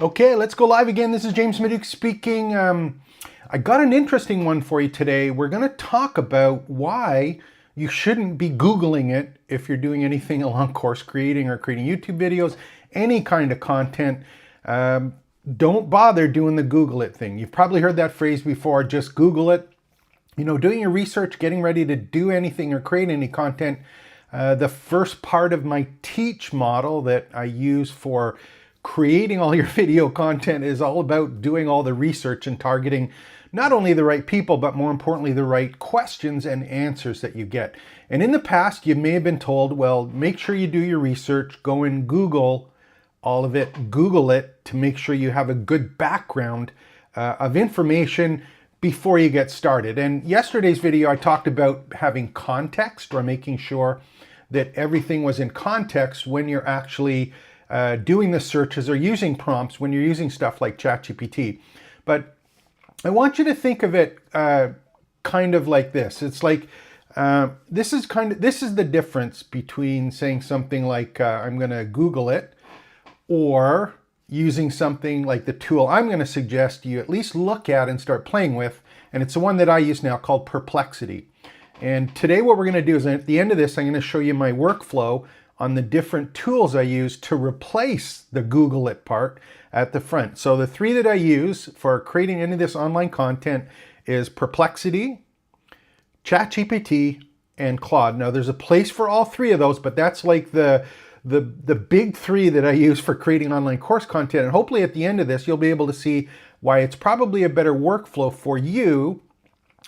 Okay, let's go live again. This is James Maduke speaking. I got an interesting one for you today. We're going to talk about why you shouldn't be Googling it if you're doing anything along course creating or creating YouTube videos, any kind of content. Don't bother doing the Google it thing. You've probably heard that phrase before, just Google it. You know, doing your research, getting ready to do anything or create any content, the first part of my teach model that I use for creating all your video content is all about doing all the research and targeting not only the right people, but more importantly, the right questions and answers that you get. And in the past, you may have been told, well, make sure you do your research, go and Google all of it, Google it to make sure you have a good background of information before you get started. And yesterday's video, I talked about having context or making sure that everything was in context when you're actually doing the searches or using prompts when you're using stuff like ChatGPT. But I want you to think of it kind of like this. It's like this is the difference between saying something like I'm going to Google it, or using something like the tool I'm going to suggest you at least look at and start playing with, and it's the one that I use now called Perplexity. And today what we're going to do is at the end of this, I'm going to show you my workflow on the different tools I use to replace the Google it part at the front. So the three that I use for creating any of this online content is Perplexity, ChatGPT, and Claude. Now there's a place for all three of those, but that's like the big three that I use for creating online course content. And hopefully at the end of this, you'll be able to see why it's probably a better workflow for you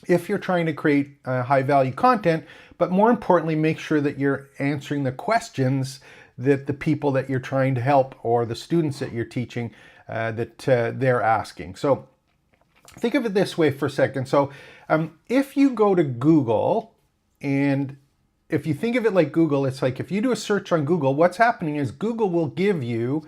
if you're trying to create high value content, but more importantly, make sure that you're answering the questions that the people that you're trying to help or the students that you're teaching that they're asking. So think of it this way for a second. So if you go to Google, and if you think of it like Google, it's like if you do a search on Google, what's happening is Google will give you,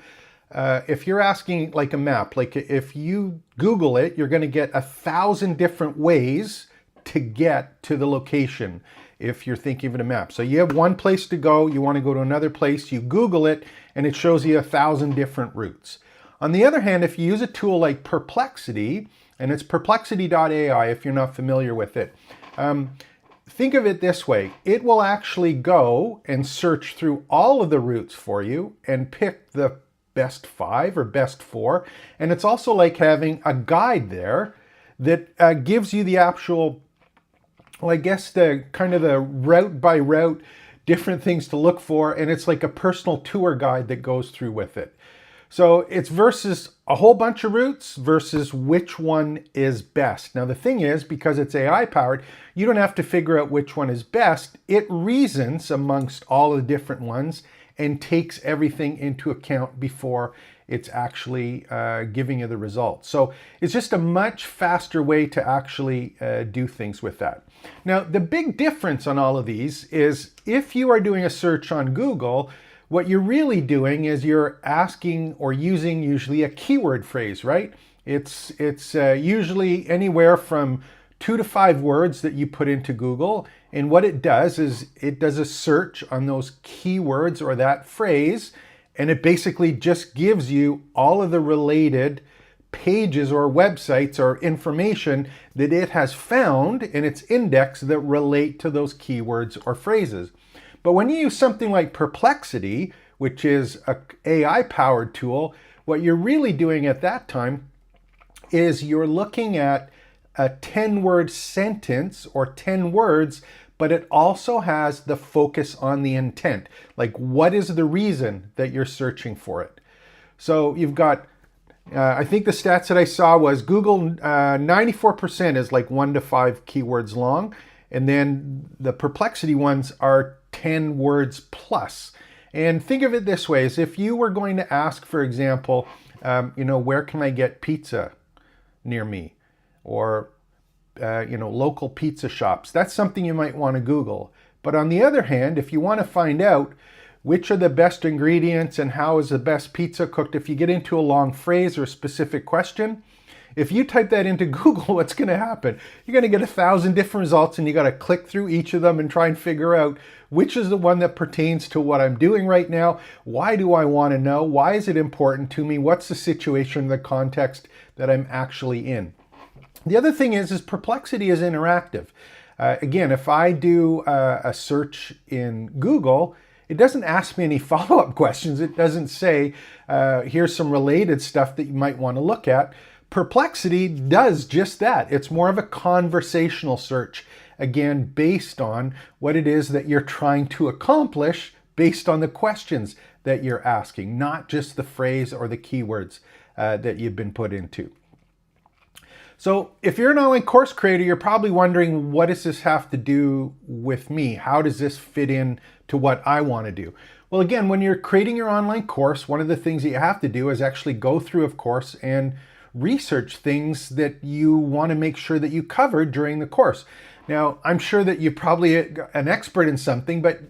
if you're asking like a map, like if you Google it, you're going to get 1,000 different ways to get to the location if you're thinking of a map. So you have one place to go, you want to go to another place, you Google it, and it shows you 1,000 different routes. On the other hand, if you use a tool like Perplexity, and it's perplexity.ai if you're not familiar with it, think of it this way. It will actually go and search through all of the routes for you and pick the best 5 or best 4. And it's also like having a guide there that gives you the actual, well, I guess the kind of the route by route, different things to look for. And it's like a personal tour guide that goes through with it. So it's versus a whole bunch of routes versus which one is best. Now the thing is, because it's AI powered, you don't have to figure out which one is best. It reasons amongst all the different ones and takes everything into account before it's actually giving you the results. So it's just a much faster way to actually do things with that. Now the big difference on all of these is if you are doing a search on Google, what you're really doing is you're asking or using usually a keyword phrase, right? It's usually anywhere from 2 to 5 words that you put into Google. And what it does is it does a search on those keywords or that phrase, and it basically just gives you all of the related pages or websites or information that it has found in its index that relate to those keywords or phrases. But when you use something like Perplexity, which is an AI-powered tool, what you're really doing at that time is you're looking at a 10-word sentence or 10 words, but it also has the focus on the intent. Like, what is the reason that you're searching for it? So you've got, I think the stats that I saw was Google, 94% is like 1 to 5 keywords long. And then the Perplexity ones are 10 words plus. And think of it this way, as if you were going to ask, for example, where can I get pizza near me? Or, local pizza shops. That's something you might want to Google. But on the other hand, if you want to find out which are the best ingredients and how is the best pizza cooked, if you get into a long phrase or a specific question, If you type that into Google, what's going to happen? You're going to get 1,000 different results, and you got to click through each of them and try and figure out which is the one that pertains to what I'm doing right now. Why do I want to know? Why is it important to me? What's the situation, the context that I'm actually in? The other thing is Perplexity is interactive. Again, if I do a search in Google, it doesn't ask me any follow-up questions. It doesn't say, here's some related stuff that you might want to look at. Perplexity does just that. It's more of a conversational search, again, based on what it is that you're trying to accomplish based on the questions that you're asking, not just the phrase or the keywords that you've been put into. So if you're an online course creator, you're probably wondering, what does this have to do with me? How does this fit in to what I want to do? Well, again, when you're creating your online course, one of the things that you have to do is actually go through, of course, and research things that you want to make sure that you cover during the course. Now, I'm sure that you're probably an expert in something, but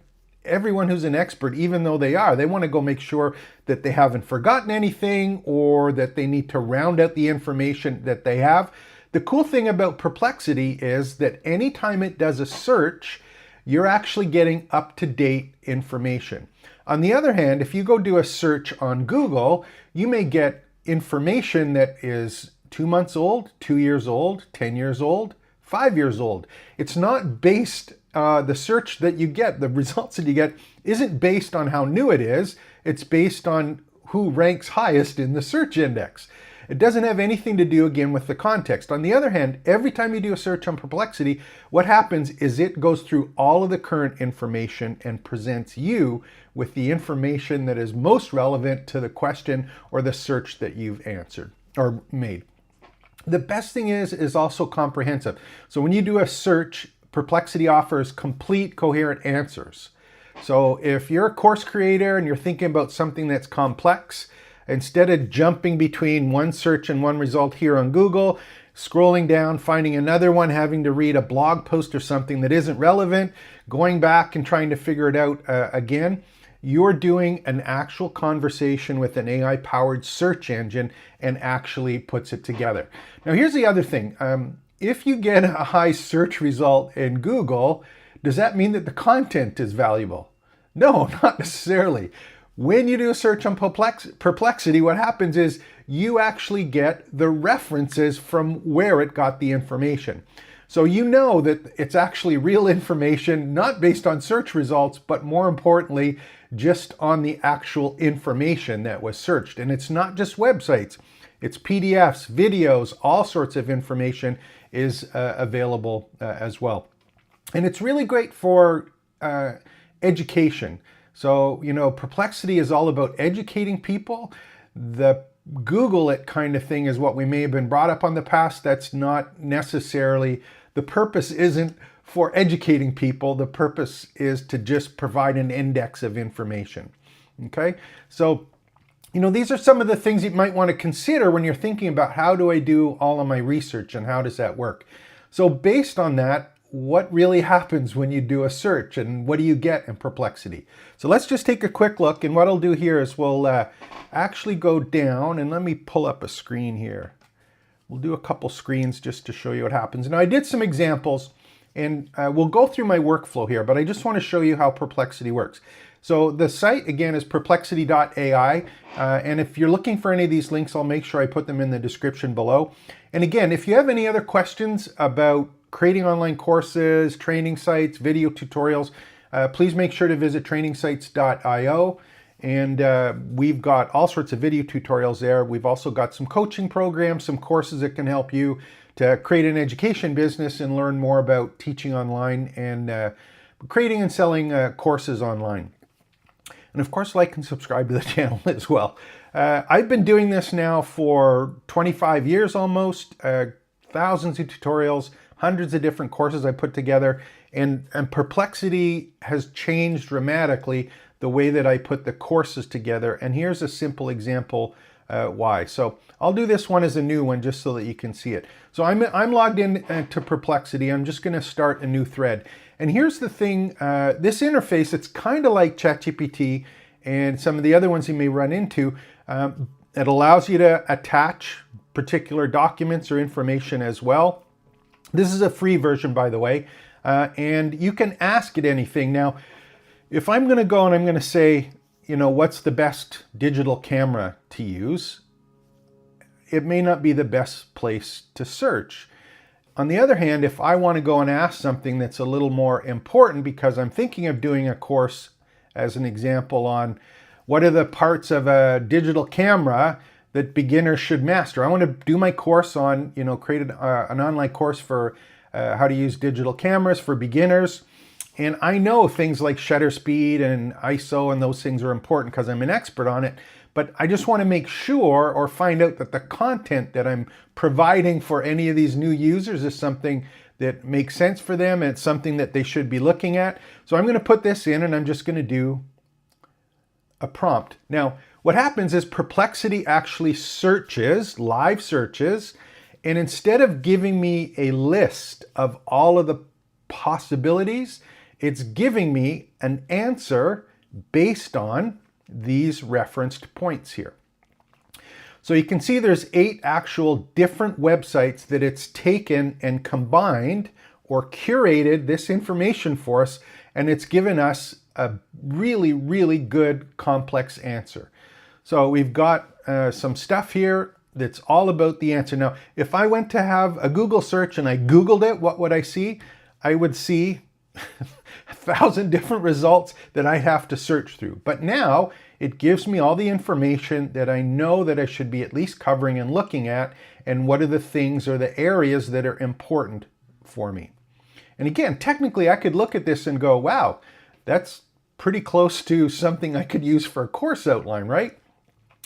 everyone who's an expert, even though they want to go make sure that they haven't forgotten anything or that they need to round out the information that they have. The cool thing about Perplexity is that anytime it does a search, you're actually getting up-to-date information. On the other hand, if you go do a search on Google, you may get information that is 2 months old, 2 years old, 10 years old, 5 years old. It's not based, the search that you get, the results that you get, isn't based on how new it is. It's based on who ranks highest in the search index. It doesn't have anything to do, again, with the context. On the other hand, every time you do a search on Perplexity, what happens is it goes through all of the current information and presents you with the information that is most relevant to the question or the search that you've answered or made. The best thing is also comprehensive. So when you do a search, Perplexity offers complete, coherent answers. So if you're a course creator and you're thinking about something that's complex, instead of jumping between one search and one result here on Google, scrolling down, finding another one, having to read a blog post or something that isn't relevant, going back and trying to figure it out again, you're doing an actual conversation with an AI-powered search engine and actually puts it together. Now, here's the other thing. If you get a high search result in Google, does that mean that the content is valuable? No, not necessarily. When you do a search on Perplexity, what happens is you actually get the references from where it got the information. So you know that it's actually real information, not based on search results, but more importantly, just on the actual information that was searched. And it's not just websites, it's PDFs, videos, all sorts of information is available as well. And it's really great for education. So, you know, Perplexity is all about educating people. The Google it kind of thing is what we may have been brought up on the past. That's not necessarily, the purpose isn't for educating people. The purpose is to just provide an index of information. Okay? So, you know, these are some of the things you might want to consider when you're thinking about how do I do all of my research and how does that work? So based on that, what really happens when you do a search and what do you get in Perplexity? So let's just take a quick look, and what I'll do here is we'll actually go down, and let me pull up a screen here. We'll do a couple screens just to show you what happens. Now I did some examples, and we'll go through my workflow here, but I just want to show you how Perplexity works. So the site, again, is perplexity.ai, and if you're looking for any of these links, I'll make sure I put them in the description below. And again, if you have any other questions about creating online courses, training sites, video tutorials, please make sure to visit trainingsites.io. And we've got all sorts of video tutorials there. We've also got some coaching programs, some courses that can help you to create an education business and learn more about teaching online and creating and selling courses online. And of course, like and subscribe to the channel as well. I've been doing this now for 25 years almost, thousands of tutorials, hundreds of different courses I put together, and Perplexity has changed dramatically the way that I put the courses together. And here's a simple example why. So I'll do this one as a new one just so that you can see it. So I'm logged in to Perplexity. I'm just going to start a new thread. And here's the thing, this interface, it's kind of like ChatGPT and some of the other ones you may run into. It allows you to attach particular documents or information as well. This is a free version, by the way, and you can ask it anything. Now, if I'm going to go and I'm going to say, what's the best digital camera to use, it may not be the best place to search. On the other hand, if I want to go and ask something that's a little more important because I'm thinking of doing a course, as an example, on what are the parts of a digital camera that beginners should master. I want to do my course on, create an online course for how to use digital cameras for beginners. And I know things like shutter speed and ISO and those things are important because I'm an expert on it. But I just want to make sure or find out that the content that I'm providing for any of these new users is something that makes sense for them and it's something that they should be looking at. So I'm going to put this in and I'm just going to do a prompt. Now, what happens is Perplexity actually searches, live searches, and instead of giving me a list of all of the possibilities, it's giving me an answer based on these referenced points here. So you can see there's 8 actual different websites that it's taken and combined or curated this information for us, and it's given us a really, really good complex answer. So we've got some stuff here that's all about the answer. Now, if I went to have a Google search and I Googled it, what would I see? I would see 1,000 different results that I have to search through. But now it gives me all the information that I know that I should be at least covering and looking at, and what are the things or the areas that are important for me. And again, technically I could look at this and go, wow, that's pretty close to something I could use for a course outline, right?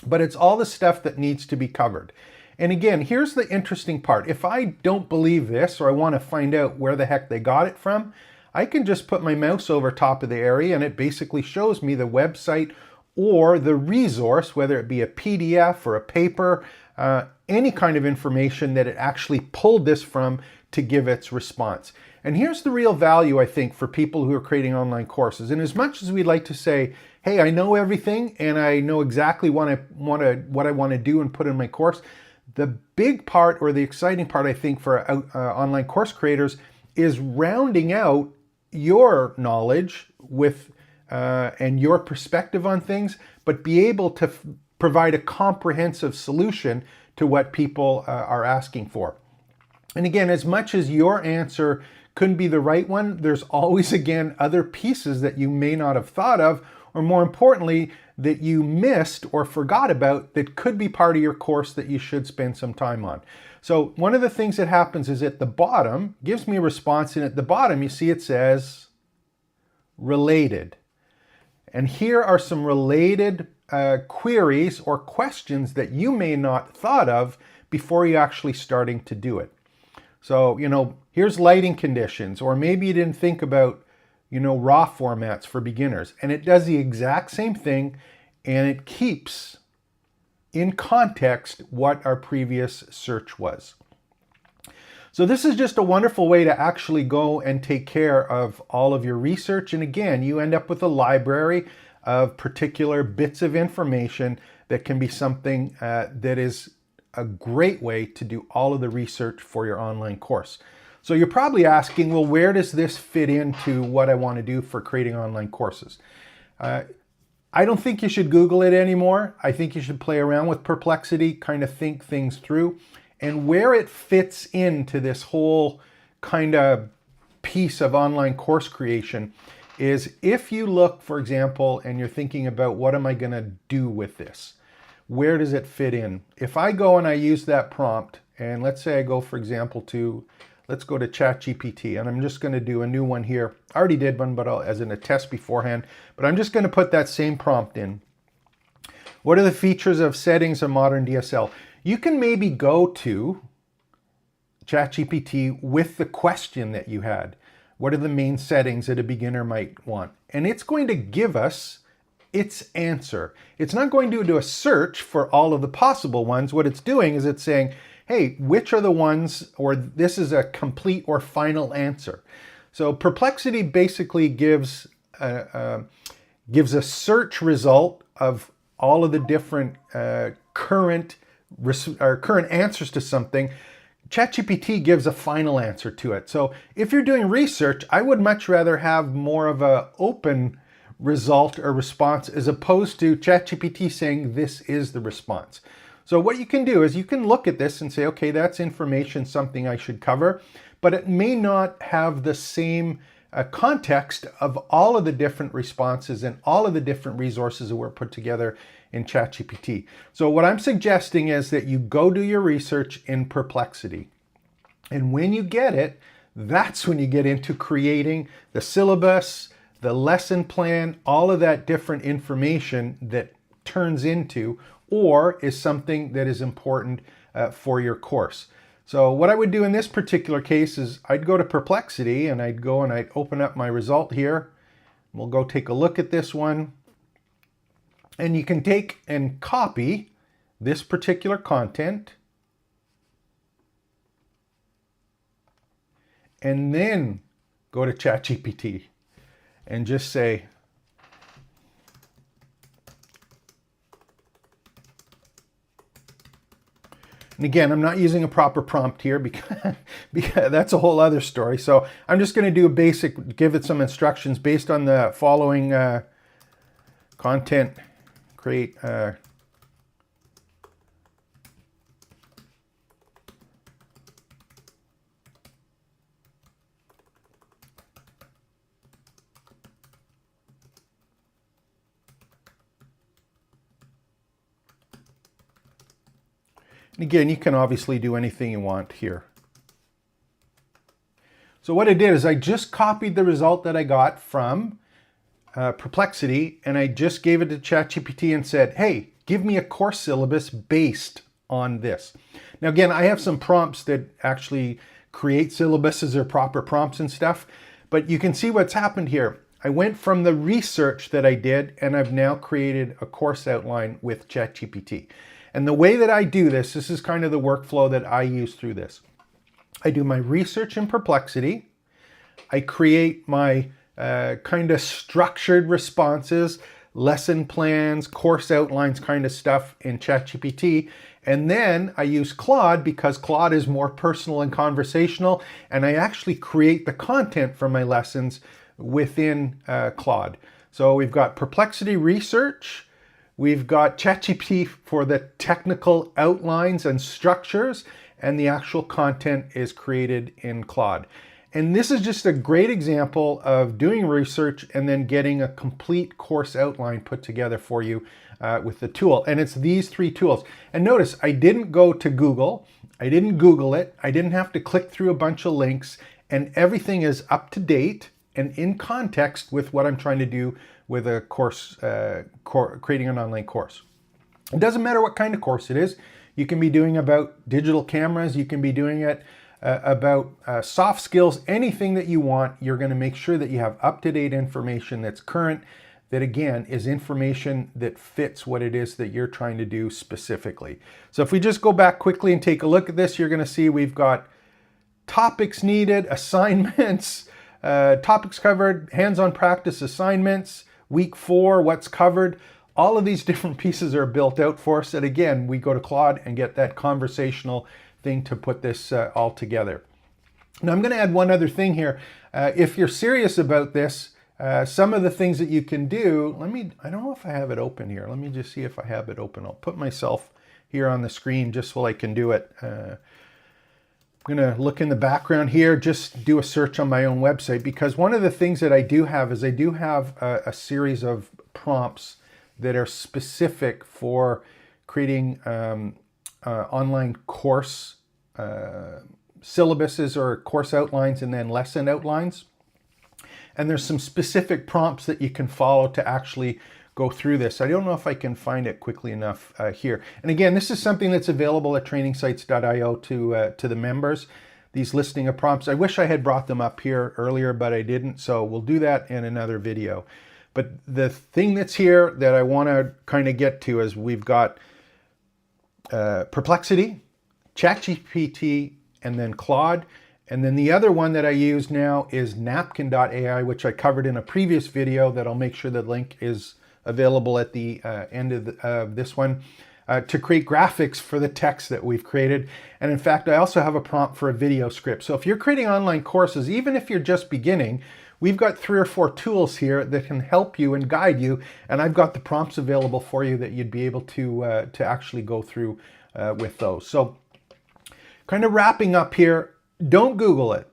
But it's all the stuff that needs to be covered. And again, here's the interesting part. If I don't believe this, or I want to find out where the heck they got it from, I can just put my mouse over top of the area and it basically shows me the website or the resource, whether it be a PDF or a paper, any kind of information that it actually pulled this from to give its response. And here's the real value, I think, for people who are creating online courses. And as much as we'd like to say, hey, I know everything and I know exactly what I want to do and put in my course, the big part or the exciting part, I think, for online course creators is rounding out your knowledge with and your perspective on things, but be able to provide a comprehensive solution to what people are asking for. And again, as much as your answer couldn't be the right one, there's always, again, other pieces that you may not have thought of, or more importantly, that you missed or forgot about that could be part of your course that you should spend some time on. So one of the things that happens is at the bottom, gives me a response, and at the bottom you see it says related. And here are some related queries or questions that you may not thought of before you actually starting to do it. So, here's lighting conditions, or maybe you didn't think about, raw formats for beginners. And it does the exact same thing, and it keeps in context what our previous search was. So this is just a wonderful way to actually go and take care of all of your research. And again, you end up with a library of particular bits of information that can be something that is a great way to do all of the research for your online course. So you're probably asking, well, where does this fit into what I want to do for creating online courses? I don't think you should Google it anymore. I think you should play around with Perplexity, kind of think things through. And where it fits into this whole kind of piece of online course creation is if you look, for example, and you're thinking about what am I going to do with this? Where does it fit in? If I go and I use that prompt, and let's say I go, for example, let's go to ChatGPT, and I'm just going to do a new one here. I already did one, but as in a test beforehand, but I'm just going to put that same prompt in. What are the features of settings of modern DSL? You can maybe go to ChatGPT with the question that you had. What are the main settings that a beginner might want? And it's going to give us its answer. It's not going to do a search for all of the possible ones. What it's doing is it's saying, hey, which are the ones, or this is a complete or final answer. So Perplexity basically gives a search result of all of the different current our current answers to something, ChatGPT gives a final answer to it. So if you're doing research, I would much rather have more of an open result or response as opposed to ChatGPT saying this is the response. So what you can do is you can look at this and say, okay, that's information, something I should cover, but it may not have the same context of all of the different responses and all of the different resources that were put together in ChatGPT. So what I'm suggesting is that you go do your research in Perplexity. And when you get it, that's when you get into creating the syllabus, the lesson plan, all of that different information that turns into or is something that is important for your course. So what I would do in this particular case is I'd go to Perplexity and I'd go and I'd open up my result here. We'll go take a look at this one. And you can take and copy this particular content and then go to ChatGPT and just say, and again, I'm not using a proper prompt here because that's a whole other story. So I'm just going to do a basic, give it some instructions based on the following content, create and again, you can obviously do anything you want here. So what I did is I just copied the result that I got from Perplexity and I just gave it to ChatGPT and said, hey, give me a course syllabus based on this. Now again, I have some prompts that actually create syllabuses or proper prompts and stuff, but you can see what's happened here. I went from the research that I did and I've now created a course outline with ChatGPT. And the way that I do this, this is kind of the workflow that I use through this. I do my research in Perplexity. I create my kind of structured responses, lesson plans, course outlines kind of stuff in ChatGPT. And then I use Claude because Claude is more personal and conversational. And I actually create the content for my lessons within Claude. So we've got Perplexity research. We've got ChatGPT for the technical outlines and structures, and the actual content is created in Claude. And this is just a great example of doing research and then getting a complete course outline put together for you with the tool. And it's these three tools. And notice, I didn't go to Google. I didn't Google it. I didn't have to click through a bunch of links, and everything is up to date and in context with what I'm trying to do with a course, creating an online course. It doesn't matter what kind of course it is. You can be doing about digital cameras. You can be doing it about soft skills, anything that you want. You're going to make sure that you have up-to-date information that's current, that again is information that fits what it is that you're trying to do specifically. So if we just go back quickly and take a look at this, you're going to see we've got topics needed, assignments, topics covered, hands-on practice assignments, week 4, what's covered. All of these different pieces are built out for us. And again, we go to Claude and get that conversational thing to put this all together. Now I'm going to add one other thing here. If you're serious about this, some of the things that you can do, I don't know if I have it open here. Let me just see if I have it open. I'll put myself here on the screen just so I can do it. I'm going to look in the background here, just do a search on my own website, because one of the things that I do have is I do have a series of prompts that are specific for creating online course syllabuses or course outlines and then lesson outlines. And there's some specific prompts that you can follow to actually go through this. I don't know if I can find it quickly enough here. And again, this is something that's available at trainingsites.io to the members, these listing of prompts. I wish I had brought them up here earlier, but I didn't. So we'll do that in another video. But the thing that's here that I want to kind of get to is we've got Perplexity, ChatGPT, and then Claude. And then the other one that I use now is napkin.ai, which I covered in a previous video that I'll make sure the link is available at the end of this one. to create graphics for the text that we've created. And in fact, I also have a prompt for a video script. So if you're creating online courses, even if you're just beginning, we've got 3 or 4 tools here that can help you and guide you. And I've got the prompts available for you that you'd be able to actually go through with those. So kind of wrapping up here, don't Google it.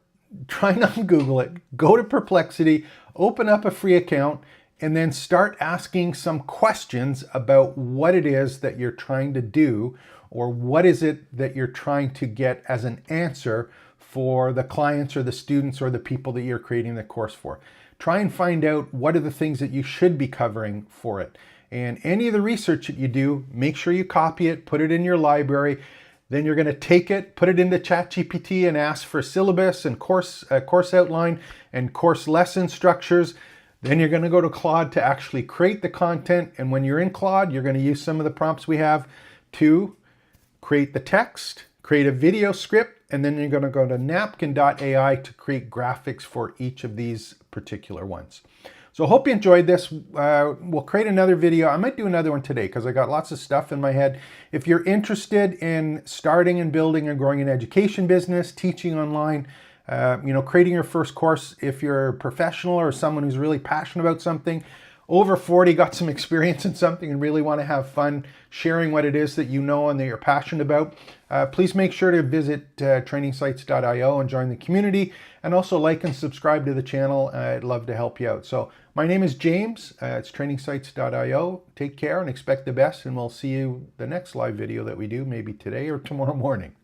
Try not to Google it. Go to Perplexity, open up a free account, and then start asking some questions about what it is that you're trying to do, or what is it that you're trying to get as an answer for the clients or the students or the people that you're creating the course for. Try and find out what are the things that you should be covering for it. And any of the research that you do, make sure you copy it, put it in your library. Then you're going to take it, put it into ChatGPT and ask for syllabus and course outline and course lesson structures. Then you're going to go to Claude to actually create the content. And when you're in Claude, you're going to use some of the prompts we have to create the text, create a video script, and then you're going to go to napkin.ai to create graphics for each of these particular ones. So I hope you enjoyed this. We'll create another video. I might do another one today because I got lots of stuff in my head. If you're interested in starting and building and growing an education business, teaching online, creating your first course, if you're a professional or someone who's really passionate about something, over 40, got some experience in something and really want to have fun sharing what it is that you know and that you're passionate about, please make sure to visit trainingsites.io and join the community, and also like and subscribe to the channel. I'd love to help you out. So my name is James. It's trainingsites.io. Take care and expect the best, and we'll see you the next live video that we do, maybe today or tomorrow morning.